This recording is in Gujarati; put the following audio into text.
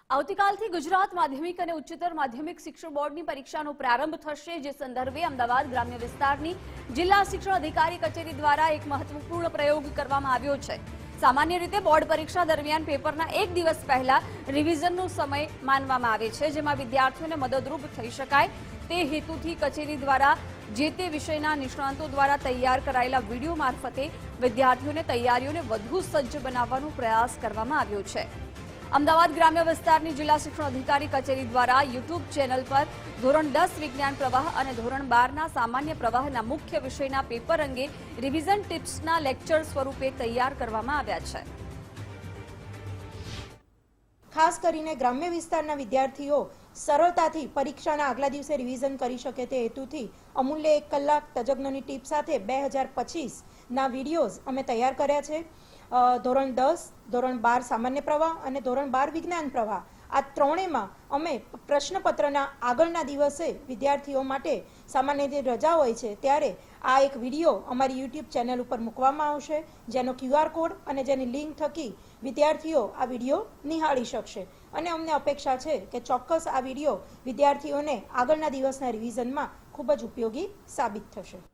આવતીકાલથી ગુજરાત માધ્યમિક અને ઉચ્ચતર માધ્યમિક શિક્ષણ બોર્ડની પરીક્ષાનો પ્રારંભ થશે, જે સંદર્ભે અમદાવાદ ગ્રામ્ય વિસ્તારની જિલ્લા શિક્ષણ અધિકારી કચેરી દ્વારા એક મહત્વપૂર્ણ પ્રયોગ કરવામાં આવ્યો છે। સામાન્ય રીતે બોર્ડ પરીક્ષા દરમિયાન પેપરના એક દિવસ પહેલા રિવિઝનનો સમય માનવામાં આવે છે, જેમાં વિદ્યાર્થીઓને મદદરૂપ થઈ શકાય તે હેતુથી કચેરી દ્વારા જે તે વિષયના નિષ્ણાતો દ્વારા તૈયાર કરાયેલા વિડીયો મારફતે વિદ્યાર્થીઓને તૈયારીઓને વધુ સજ્જ બનાવવાનો પ્રયાસ કરવામાં આવ્યો છે। અમદાવાદ ગ્રામ્ય વિસ્તારની જિલ્લા શિક્ષણ અધિકારી કચેરી દ્વારા યુટ્યુબ ચેનલ પર ધોરણ 10 વિજ્ઞાન પ્રવાહ અને ધોરણ 12ના સામાન્ય પ્રવાહના મુખ્ય વિષયના પેપર અંગે રિવિઝન ટિપ્સના લેક્ચર સ્વરૂપે તૈયાર કરવામાં આવ્યા છે। ખાસ કરીને ગ્રામ્ય વિસ્તારના વિદ્યાર્થીઓ સરળતાથી પરીક્ષાના આગલા દિવસે રિવિઝન કરી શકે તે હેતુથી અમૂલ્ય 1 કલાક તજજ્ઞની ટીપ સાથે 2025ના વિડીયોઝ અમે તૈયાર કર્યા છે। ધોરણ 10, ધોરણ 12 સામાન્ય પ્રવાહ અને ધોરણ 12 વિજ્ઞાન પ્રવાહ આ ત્રણેયમાં અમે પ્રશ્નપત્રના આગળના દિવસે વિદ્યાર્થીઓ માટે સામાન્ય જે રજા હોય છે ત્યારે આ એક વિડીયો અમારી યુટ્યુબ ચેનલ ઉપર મૂકવામાં આવશે, જેનો QR કોડ અને જેની લિંક થકી વિદ્યાર્થીઓ આ વિડીયો નિહાળી શકશે અને અમને અપેક્ષા છે કે ચોક્કસ આ વિડીયો વિદ્યાર્થીઓને આગળના દિવસના રિવિઝનમાં ખૂબ જ ઉપયોગી સાબિત થશે।